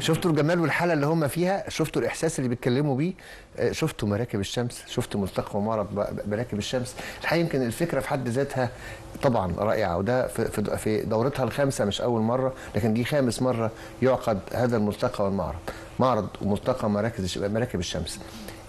شفتوا الجمال والحاله اللي هم فيها، شفتوا الاحساس اللي بيتكلموا بيه، شفتوا مراكب الشمس، شفتوا ملتقى ومعرض مراكب الشمس. الحقيقه يمكن الفكره في حد ذاتها طبعا رائعه، وده في دورتها الخامسه مش اول مره، لكن دي خامس مره يعقد هذا الملتقى والمعرض، معرض وملتقى مراكب الشمس.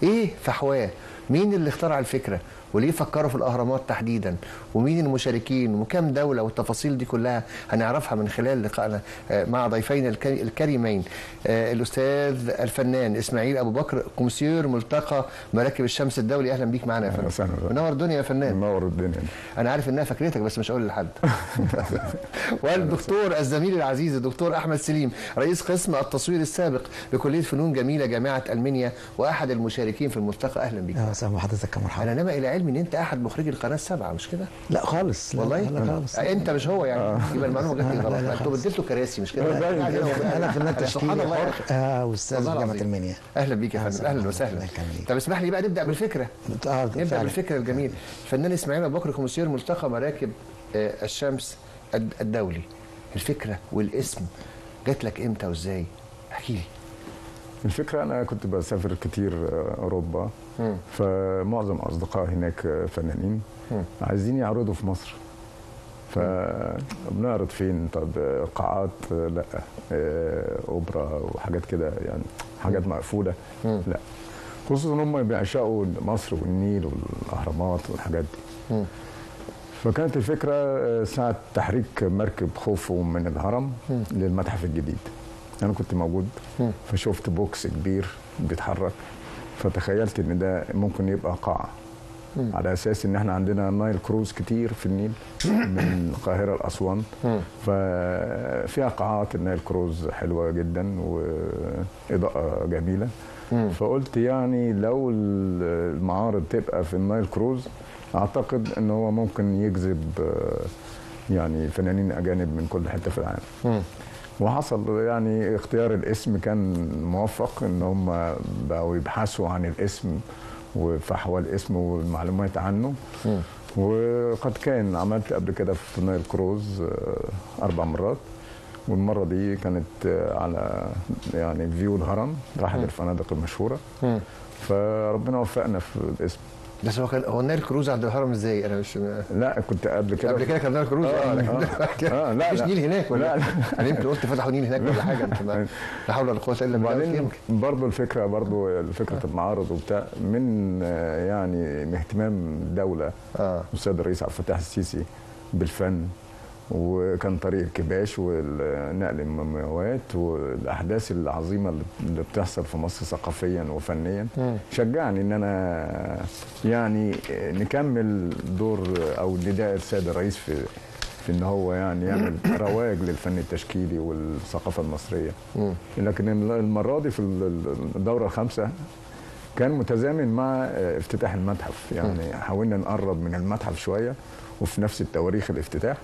ايه فحواه؟ مين اللي اخترع الفكره؟ وليه فكروا في الاهرامات تحديدا؟ ومين المشاركين؟ وكم دوله؟ والتفاصيل دي كلها هنعرفها من خلال لقائنا مع ضيفينا الكريمين، الاستاذ الفنان اسماعيل ابو بكر، كومسيور ملتقى مراكب الشمس الدولي. اهلا بيك معانا يا فندم. منور الدنيا يا فنان. منور الدنيا. انا عارف انها فكرتك بس مش هقول لحد. والدكتور الزميل العزيز الدكتور احمد سليم، رئيس قسم التصوير السابق بكليه فنون جميله جامعه المنيا واحد المشاركين في الملتقى. اهلا بيك. اهلا بحضرتك يا مرحبا. انا نما الى علمي ان انت احد مخرجي القناه السبعه، مش كده؟ لا خالص. والله لا خالص. انت مش هو يعني. يبقى المعلومه جت لي غلط. انتوا بدلتوا كراسي مش كده؟ انا فنان تشكيلي حر واستاذ جامعه المنيا. اهلا بيك يا فندم. اهلا وسهلا. طب اسمح لي بقى نبدا بالفكره. نبدا بالفكره الجميل. الفنان اسماعيل ابو بكر، كومسيور ملتقى مراكب الشمس الدولي. الفكره والاسم جات لك امتى وازاي؟ احكي لي. الفكره انا كنت بسافر كتير اوروبا، فمعظم اصدقائي هناك فنانين عايزين يعرضوا في مصر. فبنعرض فين؟ طب قاعات لا، اوبرا وحاجات كده يعني، حاجات مقفوله لا، خصوصا ان هم بيعشقوا مصر والنيل والاهرامات والحاجات دي. فكانت الفكره ساعه تحريك مركب خوفو من الهرم للمتحف الجديد. انا كنت موجود فشفت بوكس كبير بيتحرك، فتخيلت ان ده ممكن يبقى قاعه، على اساس ان احنا عندنا نايل كروز كتير في النيل من القاهره لاسوان، ففيها قاعات النايل كروز حلوه جدا واضاءه جميله. فقلت يعني لو المعارض تبقى في النايل كروز اعتقد ان هو ممكن يجذب يعني فنانين اجانب من كل حته في العالم. وحصل يعني اختيار الاسم كان موفق، ان هم بقوا يبحثوا عن الاسم وفحوى الاسم والمعلومات عنه. وقد كان عملت قبل كده في نايل كروز 4 مرات، والمره دي كانت على يعني فيو الهرم، احد الفنادق المشهوره. فربنا وفقنا في الاسم. بس هو النايل كروز عند الهرم ازاي؟ انا مش لا كنت قبل كده كان نايل كروز. لا مفيش نيل هناك ولا؟ لا انا يمكن قلت فتحوا نيل هناك ولا حاجه. انت لا حول ولا قوه الا بالله. وبعدين برضه الفكره فكره المعارض وبتاع من يعني اهتمام الدوله السيد الرئيس عبد الفتاح السيسي بالفن، وكان طريق الكباش والنقل المومياوات والاحداث العظيمه اللي بتحصل في مصر ثقافيا وفنيا، شجعني ان انا يعني نكمل دور او نداء السيد الرئيس في ان هو يعني يعمل رواج للفن التشكيلي والثقافه المصريه. لكن المره دي في الدوره الخامسه كان متزامن مع افتتاح المتحف، يعني حاولنا نقرب من المتحف شويه وفي نفس التواريخ الافتتاح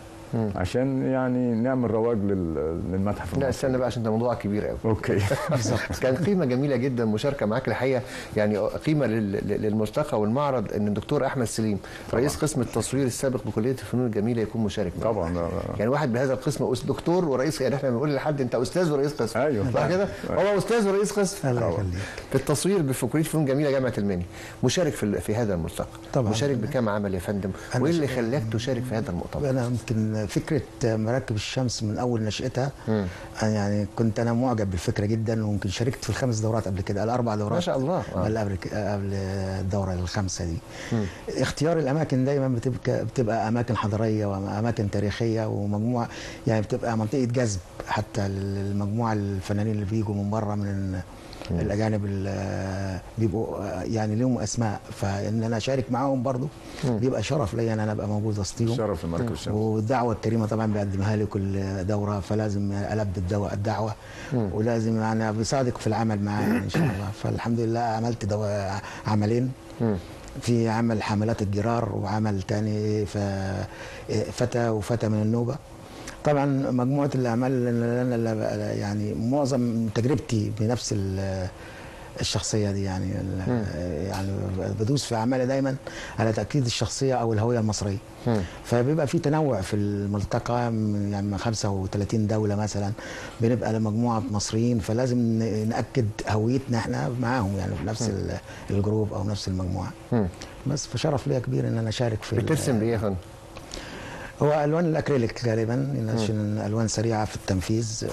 عشان يعني نعمل رواج للمتحف. لا استنى بقى عشان ده موضوع كبير قوي. اوكي. كان قيمه جميله جدا مشاركه معاك الحقيقه، يعني قيمه للملتقى والمعرض ان الدكتور احمد سليم رئيس قسم التصوير السابق بكليه الفنون الجميله يكون مشارك معاك. طبعا يعني واحد بهذا القسم دكتور ورئيس، يعني احنا بنقول لحد انت استاذ ورئيس قسم. ايوه صح كده؟ هو استاذ ورئيس قسم في التصوير بكليه الفنون الجميله جامعه المنيا، مشارك في هذا الملتقى. طبعا مشارك بكام عمل يا فندم؟ وايه اللي خلاك تشارك في هذا المؤتمر؟ انا يمكن فكره مراكب الشمس من اول نشأتها يعني كنت انا معجب بالفكره جدا، وممكن شاركت في ال5 دورات قبل كده، ال4 دورات ما شاء الله قبل الدوره ال5 دي. اختيار الاماكن دايما بتبقى اماكن حضاريه واماكن تاريخيه، ومجموعه يعني بتبقى منطقه جذب حتى المجموعه الفنانين اللي بيجوا من بره من الاجانب اللي بيبقوا يعني لهم اسماء، فان انا اشارك معاهم برضو بيبقى شرف ليا ان انا ابقى موجود وسطيهم. شرف لمركب الشمس. والدعوه الكريمه طبعا بيقدمها لي كل دوره، فلازم البي الدعوه ولازم يعني بصادق في العمل معاه ان شاء الله. فالحمد لله عملت عملين، في عمل حاملات الجرار وعمل ثاني فتى من النوبه. طبعا مجموعه الاعمال اللي يعني معظم تجربتي بنفس الشخصيه دي يعني يعني بدوس في اعمالي دايما على تاكيد الشخصيه او الهويه المصريه. فبيبقى في تنوع في الملتقى، يعني من 35 دوله مثلا بنبقى لمجموعه مصريين، فلازم ناكد هويتنا احنا معاهم يعني في نفس الجروب او نفس المجموعه. بس فشرف ليا كبير ان انا اشارك في. بترسم بايه يا فندم؟ هو الوان الاكريليك غالبا عشان الوان سريعه في التنفيذ.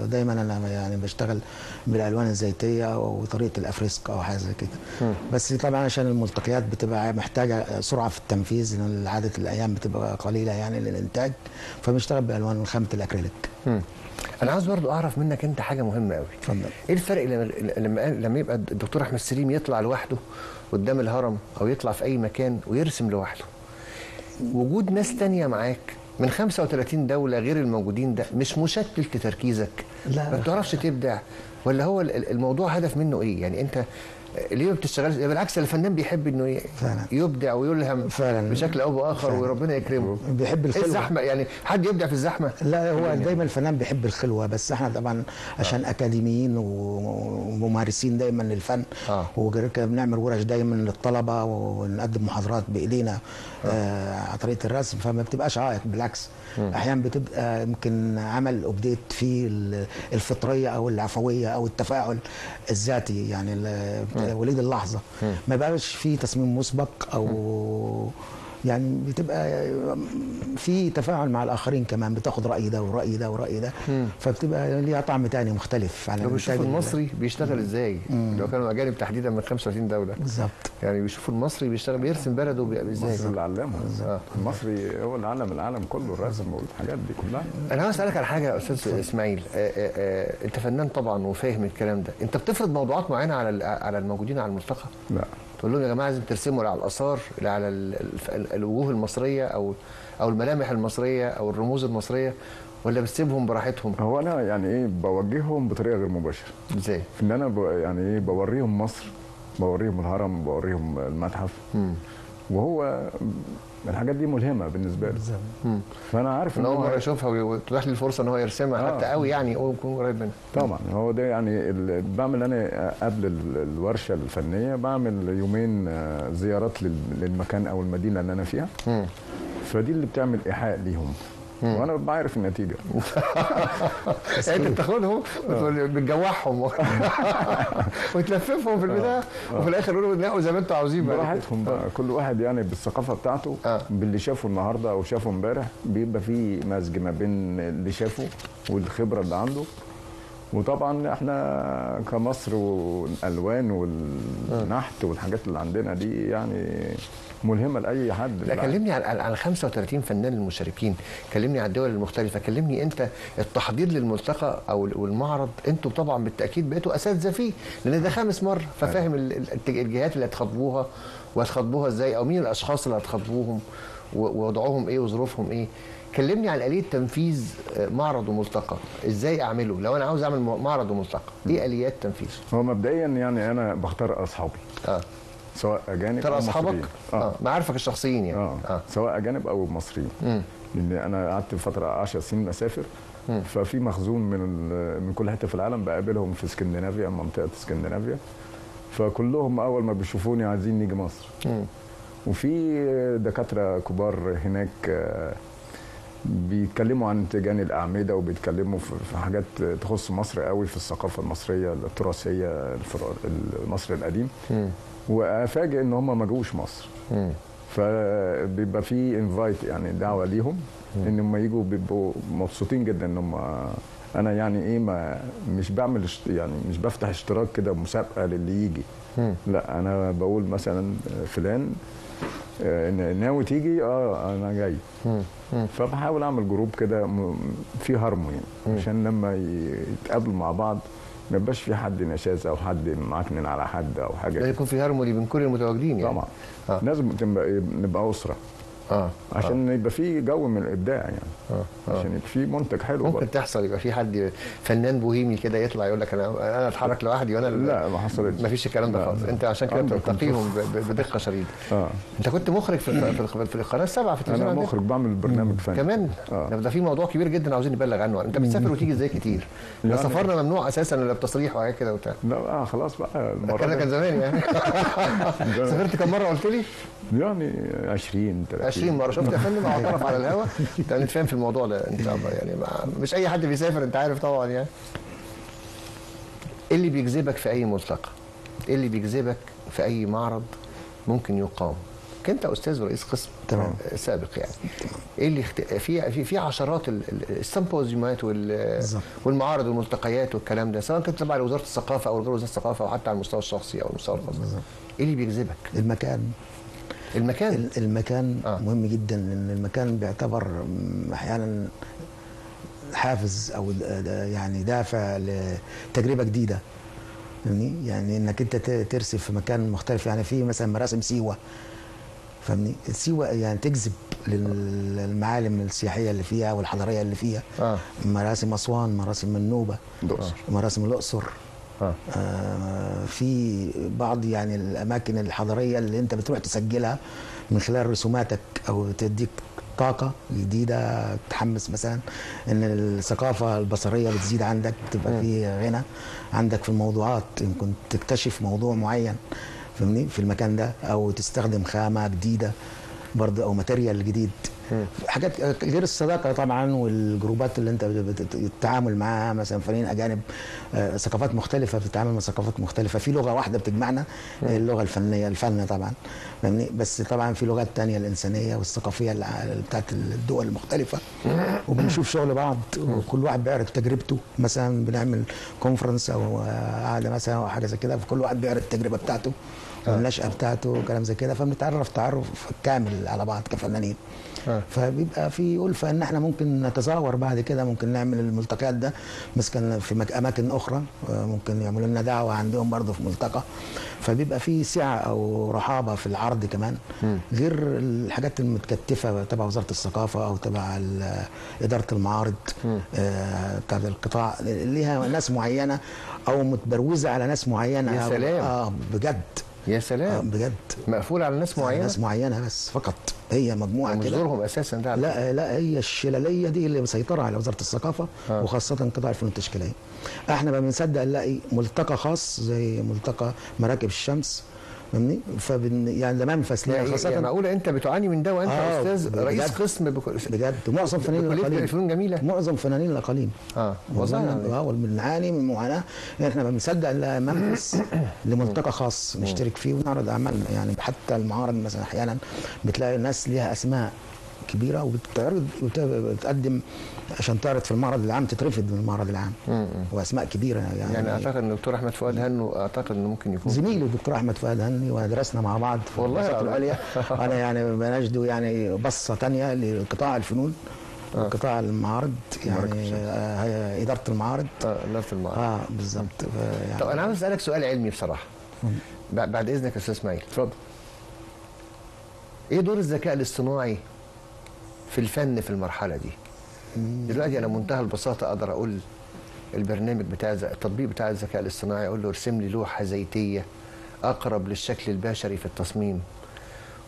دايما انا يعني بشتغل بالالوان الزيتيه وطريقه الافريسك او حاجه زي كده. بس طبعا عشان الملتقيات بتبقى محتاجه سرعه في التنفيذ، لان عاده الايام بتبقى قليله يعني للانتاج، فبنشتغل بالوان خامه الاكريليك. انا عاوز برضو اعرف منك انت حاجه مهمه قوي. اتفضل. ايه الفرق لما يبقى الدكتور احمد سليم يطلع لوحده قدام الهرم او يطلع في اي مكان ويرسم لوحده، وجود ناس تانية معاك من 35 دولة غير الموجودين، ده مش مشتت لتركيزك؟ لا، ما بتعرفش تبدع؟ ولا هو الموضوع هدف منه ايه؟ يعني انت ليه ما بتشتغلش؟ بالعكس الفنان بيحب انه يبدع ويلهم فعلا بشكل او باخر، وربنا يكرمه. بيحب الخلوه. الزحمه يعني حد يبدع في الزحمه؟ لا، هو دايما الفنان بيحب الخلوه، بس احنا طبعا عشان اكاديميين وممارسين دايما للفن، وغير كده بنعمل ورش دايما للطلبه ونقدم محاضرات بايدينا على طريقه الرسم، فما بتبقاش عائق، بالعكس احيانا بتبقى يمكن عمل ابديت فيه الفطريه او العفويه او التفاعل الذاتي، يعني وليد اللحظه، ما بقاش فيه تصميم مسبق او يعني بتبقى في تفاعل مع الاخرين كمان، بتاخد راي ده وراي ده وراي ده، فبتبقى ليها طعم تاني مختلف عن لو بيشوفوا المصري بيشتغل ازاي. لو كانوا اجانب تحديدا من 35 دوله بالظبط، يعني بيشوفوا المصري بيشتغل بيرسم بلده ازاي. المصري اللي علمه المصري هو اللي علم العالم كله الرسم والحاجات دي كلها. انا عاوز اسالك على حاجه يا استاذ اسماعيل. انت فنان طبعا وفاهم الكلام ده، انت بتفرض موضوعات معينه على الموجودين على الملتقى؟ لا، تقول لهم يا جماعه لازم ترسموا على الاثار، على الوجوه المصريه او الملامح المصريه او الرموز المصريه، ولا بتسيبهم براحتهم؟ هو انا يعني ايه بوجههم بطريقه غير مباشره. ازاي؟ في ان انا يعني ايه بوريهم مصر، بوريهم الهرم، بوريهم المتحف. وهو الحاجات دي ملهمه بالنسبه له. فانا عارف ان هو مره يشوفها وتتاح لي الفرصه ان هو يرسمها حتى قوي يعني يكون قريب منها. طبعا هو ده يعني بعمل انا قبل الورشه الفنيه بعمل يومين زيارات للمكان او المدينه اللي انا فيها. فدي اللي بتعمل ايحاء ليهم. وانا بعرف النتيجه. انت بتاخدهم بتجوعهم وتلففهم في البتاع، وفي الاخر يقولوا نلاقوا زي ما انتوا عاوزين براحتهم بقى. كل واحد يعني بالثقافه بتاعته، باللي شافه النهارده او شافه امبارح، بيبقى في مزج ما بين اللي شافه والخبره اللي عنده. وطبعا احنا كمصر والالوان والنحت والحاجات اللي عندنا دي يعني ملهمه لاي حد. لا، كلمني على 35 فنان المشاركين، كلمني على الدول المختلفه، كلمني انت التحضير للملتقى او المعرض. انتوا طبعا بالتاكيد بقيتوا اساتذه فيه، لان ده 5 مره، ففاهم الجهات اللي هتخاطبوها وهتخاطبوها ازاي، او مين الاشخاص اللي هتخاطبوهم ووضعهم ايه وظروفهم ايه. كلمني عن آلية تنفيذ معرض وملتقى، ازاي اعمله لو انا عاوز اعمل معرض وملتقى، ايه آليات تنفيذ؟ هو مبدئيا يعني انا بختار اصحابي سواء اجانب او مصريين. معارفك الشخصيين يعني. سواء اجانب او مصريين. لان انا قعدت فتره 10 سنين اسافر، ففي مخزون من كل حته في العالم بقابلهم في اسكندنافيا، منطقه اسكندنافيا، فكلهم اول ما بيشوفوني عايزين نيجي مصر. وفي دكاتره كبار هناك بيتكلموا عن تيجان الاعمده، وبيتكلموا في حاجات تخص مصر قوي، في الثقافه المصريه التراثيه، المصري القديم. وافاجئ ان هم ما جوش مصر. فبيبقى في انفايت، يعني دعوه ليهم ان هم يجوا، بيبقوا مبسوطين جدا ان هم انا يعني ايه مش بعمل يعني مش بفتح اشتراك كده مسابقه للي يجي. لا، انا بقول مثلا فلان ناوي تيجي، انا جاي. فبحاول اعمل جروب كده في هارموني، عشان لما يتقابلوا مع بعض ما يبقاش في حد نشاز او حد معكنن على حد او حاجه. يكون في هارموني بين كل المتواجدين يعني. طبعا لازم نبقى اسره. عشان يبقى في جو من الابداع يعني. عشان يبقى في منتج حلو ممكن برضه. تحصل يبقى في حد فنان بوهيمي كده يطلع يقول لك انا اتحرك لوحدي وانا لا ما حصلتش. ما فيش الكلام ده خالص. انت عشان كده عندك بتلتقيهم بدقه شديده. انت كنت مخرج في القناه السبعه في التلفزيون انا عندنا؟ مخرج بعمل برنامج فني كمان. ده في موضوع كبير جدا عاوزين نبلغ عنه. انت بتسافر وتيجي ازاي كتير؟ ده سفرنا ممنوع اساسا الا بتصريح وحاجات كده وبتاع. لا خلاص بقى المره كان زمان يعني. سافرت كم مره قلت لي؟ يعني 20 مره. شفت يا فندم اعترف على الهوا. انت نتفاهم في الموضوع ده. انت يعني مش اي حد بيسافر انت عارف طبعا يعني. ايه اللي بيجذبك في اي ملتقى؟ ايه اللي بيجذبك في اي معرض ممكن يقام؟ كنت استاذ ورئيس قسم تمام سابق يعني. ايه اللي في عشرات السيمبوزيومات والمعارض والملتقيات والكلام ده، سواء كنت تبع لوزاره الثقافه او غير وزاره الثقافه او حتى على المستوى الشخصي او المستوى الخاص. ايه اللي بيجذبك؟ المكان مهم جدا، لان المكان بيعتبر احيانا حافز او يعني دافع لتجربه جديده. فاهمني؟ يعني انك انت ترسم في مكان مختلف. يعني في مثلا مراسم سيوه، فاهمني؟ سيوه يعني تجذب للمعالم السياحيه اللي فيها والحضاريه اللي فيها. مراسم اسوان، مراسم النوبه، مراسم الاقصر. في بعض يعني الاماكن الحضاريه اللي انت بتروح تسجلها من خلال رسوماتك او تديك طاقه جديده، تحمس مثلا ان الثقافه البصريه بتزيد عندك، تبقى في غنى عندك في الموضوعات، يمكن تكتشف موضوع معين فاهمني في المكان ده، او تستخدم خامه جديده برضه او ماتيريال جديد. حاجات غير الصداقه طبعا والجروبات اللي انت بتتعامل معاها، مثلا فنانين اجانب ثقافات مختلفه، بتتعامل مع ثقافات مختلفه، في لغه واحده بتجمعنا اللغه الفنيه، الفن طبعا فاهمني، بس طبعا في لغات ثانيه الانسانيه والثقافيه بتاعت الدول المختلفه، وبنشوف شغل بعض وكل واحد بيعرض تجربته. مثلا بنعمل كونفرنس او قعده مثلا او حاجه زي كده، فكل واحد بيعرض التجربه بتاعته والنشأة بتاعته وكلام زي كده، فبنتعرف تعرف كامل على بعض كفنانين. فبيبقى في ألفة ان احنا ممكن نتزاور بعد كده، ممكن نعمل الملتقيات ده مثلا في اماكن اخرى، ممكن يعملوا لنا دعوه عندهم برضه في ملتقى، فبيبقى في سعه او رحابه في العرض كمان، غير الحاجات المتكتفه تبع وزاره الثقافه او تبع اداره المعارض بتاعت القطاع، ليها ناس معينه او متبروزه على ناس معينه. يا سلام. بجد يا سلام. بجد مقفول على ناس معينه. ناس معينه بس فقط، هي مجموعه كده. مصدرهم اساسا ده؟ لا هي الشلاليه دي اللي مسيطره على وزاره الثقافه وخاصه قطاع الفنون التشكيليه. احنا ما بنصدق نلاقي ملتقى خاص زي ملتقى مراكب الشمس فاهمني، يعني ده منفس ليها خاصه. يعني معقوله انت بتعاني من ده وانت استاذ رئيس قسم بجد؟ معظم فنانين الاقاليم الفنون جميله، معظم فنانين الاقاليم والله بنعاني من معاناه. احنا ما بنصدق نلاقي منفس لملتقى خاص نشترك فيه ونعرض اعمالنا. يعني حتى المعارض مثلا احيانا بتلاقي ناس ليها اسماء كبيره وبتعرض وبتقدم عشان تعرض في المعرض العام، تترفض من المعرض العام. واسماء كبيره يعني اعتقد ان الدكتور احمد فؤاد هنو اعتقد انه ممكن يكون زميلي الدكتور احمد فؤاد هني، ودرسنا مع بعض في الدراسات العليا. انا يعني بنجده يعني بصه ثانيه لقطاع الفنون قطاع المعارض، يعني اداره المعارض. اداره المعارض بالظبط. يعني طب انا عاوز اسالك سؤال علمي بصراحه بعد اذنك يا استاذ اسماعيل. اتفضل. ايه دور الذكاء الاصطناعي في الفن في المرحله دي؟ دلوقتي انا بمنتهى البساطه اقدر اقول البرنامج بتاع التطبيق بتاع الذكاء الاصطناعي، اقول له ارسم لي لوحه زيتيه اقرب للشكل البشري في التصميم،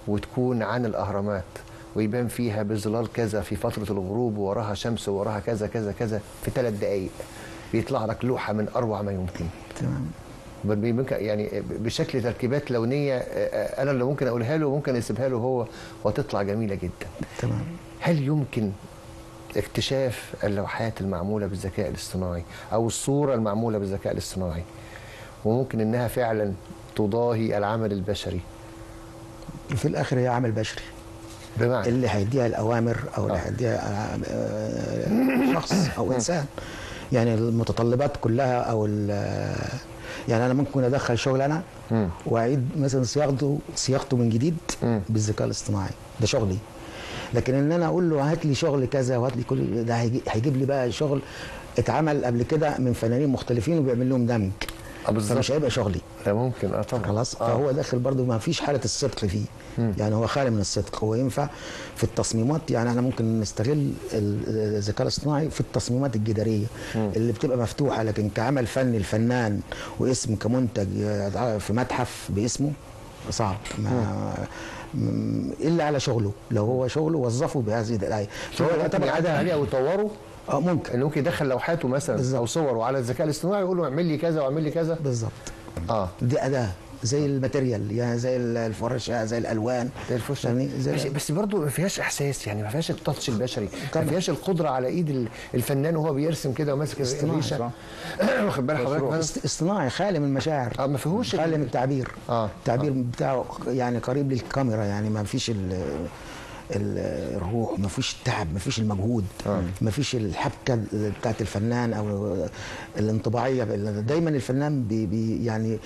وتكون عن الاهرامات ويبان فيها بظلال كذا في فتره الغروب ووراها شمس ووراها كذا كذا كذا، في 3 دقائق بيطلع لك لوحه من اروع ما يمكن. تمام. يعني بشكل تركيبات لونيه انا اللي ممكن اقولها له وممكن اسيبها له هو وتطلع جميله جدا. تمام. هل يمكن اكتشاف اللوحات المعموله بالذكاء الاصطناعي او الصوره المعموله بالذكاء الاصطناعي وممكن انها فعلا تضاهي العمل البشري؟ في الاخر هي عمل بشري، بمعنى اللي هيديها الاوامر او اللي هيديها شخص او انسان. يعني المتطلبات كلها او يعني انا ممكن ادخل شغل انا واعيد مثلا صياغته من جديد بالذكاء الاصطناعي، ده شغلي. لكن ان انا اقول له هات لي شغل كذا وهات لي كل ده، هيجيب لي بقى شغل اتعمل قبل كده من فنانين مختلفين وبيعمل لهم دمج. بالظبط. فمش هيبقى شغلي. ده ممكن طبعا. خلاص. فهو داخل برضه ما فيش حاله الصدق فيه. يعني هو خالي من الصدق. هو ينفع في التصميمات، يعني احنا ممكن نستغل الذكاء الاصطناعي في التصميمات الجداريه اللي بتبقى مفتوحه، لكن كعمل فني الفنان واسم كمنتج في متحف باسمه صعب. الا على شغله، لو هو شغله وظفه بهذه الآية. فهو يعتبر عادة عليه او يطوره. ممكن انه ممكن يدخل لوحاته مثلا بالزبط. او صوره على الذكاء الاصطناعي يقول له اعمل لي كذا واعمل لي كذا. بالظبط. دي اداه زي الماتيريال، يعني زي الفرشه، زي الالوان، زي الفرشه يعني بس برضه ما فيهاش احساس، يعني ما فيهاش التاتش البشري، ما فيهاش القدره على ايد الفنان وهو بيرسم كده وماسك الريشه. واخد بال حضرتك؟ اصطناعي خالي من المشاعر. ما فيهوش خالي من التعبير. التعبير بتاعه يعني قريب للكاميرا، يعني ما فيش الروح، ما فيش التعب، ما فيش المجهود، ما فيش الحبكه بتاعت الفنان او الانطباعيه. دايما الفنان يعني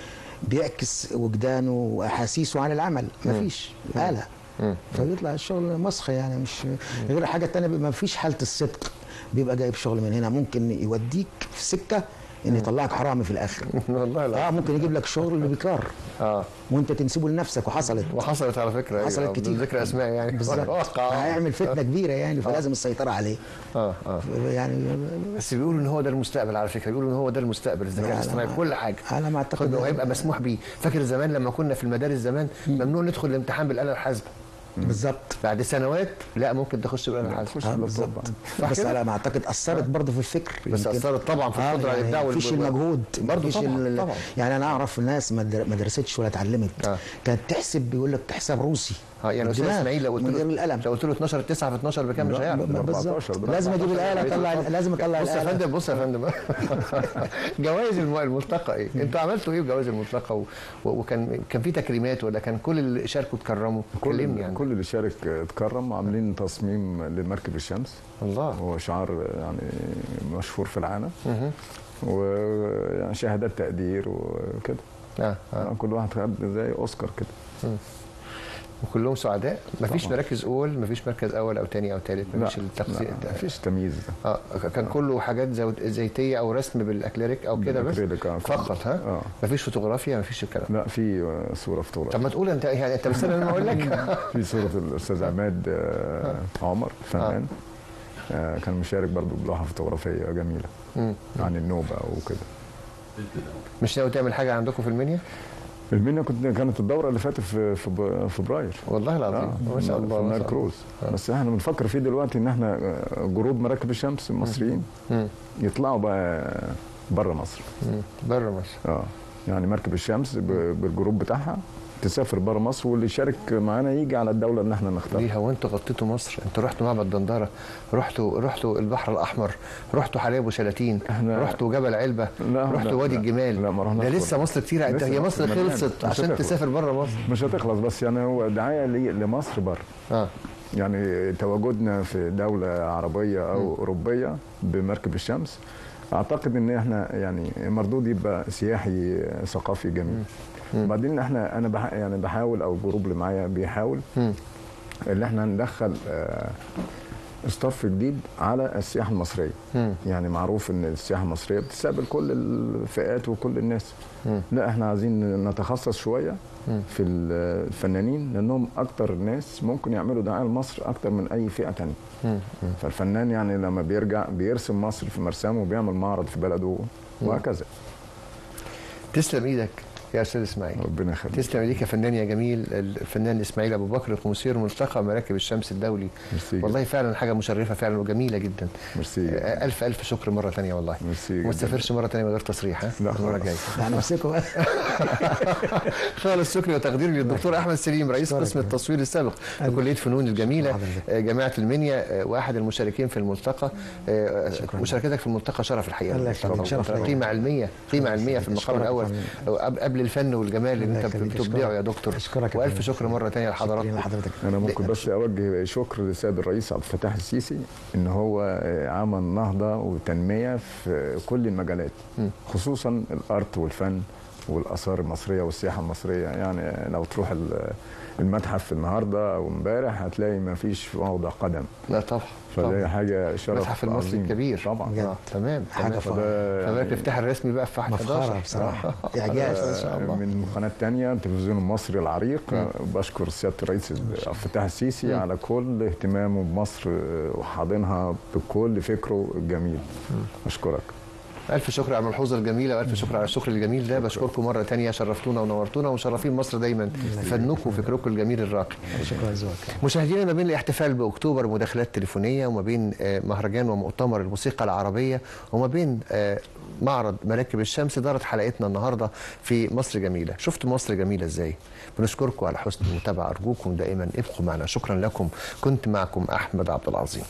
بيعكس وجدانه واحاسيسه عن العمل، ما فيش آلة. فبيطلع الشغل مسخ، يعني مش غير حاجه تانية. ما فيش حاله الصدق، بيبقى جايب شغل من هنا ممكن يوديك في سكه ان يطلعك حرامي في الاخر. والله لا. ممكن يجيب لك شغل بكار وانت تنسبه لنفسك. وحصلت على فكره، حصلت كتير، ذكر اسماء يعني. بالظبط. هيعمل فتنه كبيره يعني، فلازم السيطره عليه. يعني بس بيقولوا ان هو ده المستقبل، على فكره بيقولوا ان هو ده المستقبل، الذكاء الاصطناعي في كل حاجه. على ما اعتقد انه هيبقى مسموح بيه. فاكر زمان لما كنا في المدارس زمان ممنوع ندخل الامتحان بالاله الحاسبه. بالظبط. بعد سنوات لا ممكن تخش بالاله الحاسبه. بالظبط. بس على ما اعتقد اثرت برضه في الفكر. بس اثرت طبعا في القدره على الابداع مفيش المجهود برضه طبعا. يعني انا اعرف ناس ما درستش ولا اتعلمت كانت تحسب، بيقول لك حساب روسي. يعني استاذ اسماعيل لو قلت له 12 9 في 12 بكام مش هيعرف. لازم اجيب الاله، لازم اطلع الاله. بص يا فندم جوائز الملتقى ايه؟ انتوا عملتوا ايه بجوائز الملتقى؟ وكان في تكريمات ولا كان كل اللي شاركوا اتكرموا؟ كلمني يعني. كل اللي شارك اتكرم. عاملين تصميم لمركب الشمس. الله. هو شعار يعني مشهور في العالم. ويعني شهادات تقدير وكده. كل واحد خد زي اوسكار كده. وكلهم سعداء؟ مفيش مراكز اول، مفيش مركز اول او ثاني او ثالث، مفيش التقسيم؟ مفيش تمييز. كان كله حاجات زيتيه او رسم بالاكليريك او كده بس فقط. مفيش فوتوغرافيا، مفيش الكلام؟ لا، في صوره فوتوغرافيه. طب ما تقول انت، يعني انت مستني انا اقول لك. في صوره الاستاذ عماد عمر فنان. كان مشارك برضه بلوحه فوتوغرافيه جميله عن النوبه وكده. مش ناوي تعمل حاجه عندكم في المنيا؟ المنيا كانت الدوره اللي فاتت في فبراير. والله العظيم. ما شاء الله. في النايل كروز. بس احنا بنفكر فيه دلوقتي ان احنا جروب مراكب الشمس المصريين يطلعوا بقى بره مصر. بره مصر. يعني مركب الشمس بالجروب بتاعها تسافر بره مصر، واللي يشارك معانا يجي على الدوله اللي احنا نختارها. ليه؟ هو انتوا غطيتوا مصر؟ انتوا رحتوا معبد دندره، رحتوا البحر الاحمر، رحتوا حلايب وشلاتين، رحتوا جبل علبه، رحتوا وادي الجمال. لا، ما رحناش. ده لسه مصر كتير. هي مصر خلصت عشان تسافر بره مصر. مش هتخلص، بس يعني هو دعايه لمصر بره. يعني تواجدنا في دوله عربيه او اوروبيه بمركب الشمس، اعتقد ان احنا يعني مردود يبقى سياحي ثقافي جميل. وبعدين انا يعني بحاول، او الجروب اللي معايا بيحاول ان احنا ندخل اصطف جديد على السياحه المصريه. يعني معروف ان السياحه المصريه بتستقبل كل الفئات وكل الناس. لا، احنا عايزين نتخصص شويه في الفنانين، لانهم اكتر ناس ممكن يعملوا دعايه لمصر اكتر من اي فئه ثانيه. فالفنان يعني لما بيرجع بيرسم مصر في مرسمه وبيعمل معرض في بلده وهكذا. تسلم ايدك يا استاذ اسماعيل. ربنا يخليك. تسلم ايديك يا فنان يا جميل، الفنان اسماعيل ابو بكر، قمصير ملتقى مراكب الشمس الدولي. والله فعلا حاجه مشرفه فعلا وجميله جدا. ميرسي. الف شكر مره ثانيه والله. ميرسي. وما تسافرش مره ثانيه من غير تصريح. لا، المره الجايه. يعني امسكوا. خالص شكري وتقديري للدكتور احمد سليم، رئيس قسم التصوير السابق بكليه فنون الجميله جامعه المنيا، واحد المشاركين في الملتقى. مشاركتك في الملتقى شرف الحقيقه. الله يخليك. شرف. قيمه علميه في المقام الاول قبل الفن والجمال اللي انت بتبدعه يا دكتور. والف شكر مره ثانيه لحضرتك. انا ممكن بس اوجه شكر للسيد الرئيس عبد الفتاح السيسي ان هو عمل نهضه وتنميه في كل المجالات، خصوصا الارت والفن والاثار المصريه والسياحه المصريه. يعني لو تروح المتحف النهارده او امبارح هتلاقي ما فيش موضع قدم. لا طبعا. فده حاجه شرف المتحف المصري عظيم. الكبير طبعا. تمام. حاجه فده الافتتاح الرسمي بقى في 11 مفخره بصراحه. اعجاز ان شاء الله. من قناه ثانيه التلفزيون المصري العريق. بشكر سياده الرئيس عبد الفتاح السيسي على كل اهتمامه بمصر وحاضنها بكل فكره الجميل. اشكرك. ألف شكر على الملحوظة الجميلة، وألف شكر على الشكر الجميل ده. بشكركم مرة تانية، شرفتونا ونورتونا ومشرفين مصر دايما بفنكم وفكركم الجميل الراقي. شكرا لذوقك. مشاهدينا، ما بين الاحتفال بأكتوبر مداخلات تليفونية، وما بين مهرجان ومؤتمر الموسيقى العربية، وما بين معرض مراكب الشمس، دارت حلقتنا النهاردة في مصر جميلة. شفتوا مصر جميلة ازاي؟ بنشكركم على حسن المتابعة، أرجوكم دائما ابقوا معنا. شكرا لكم. كنت معكم أحمد عبد العظيم.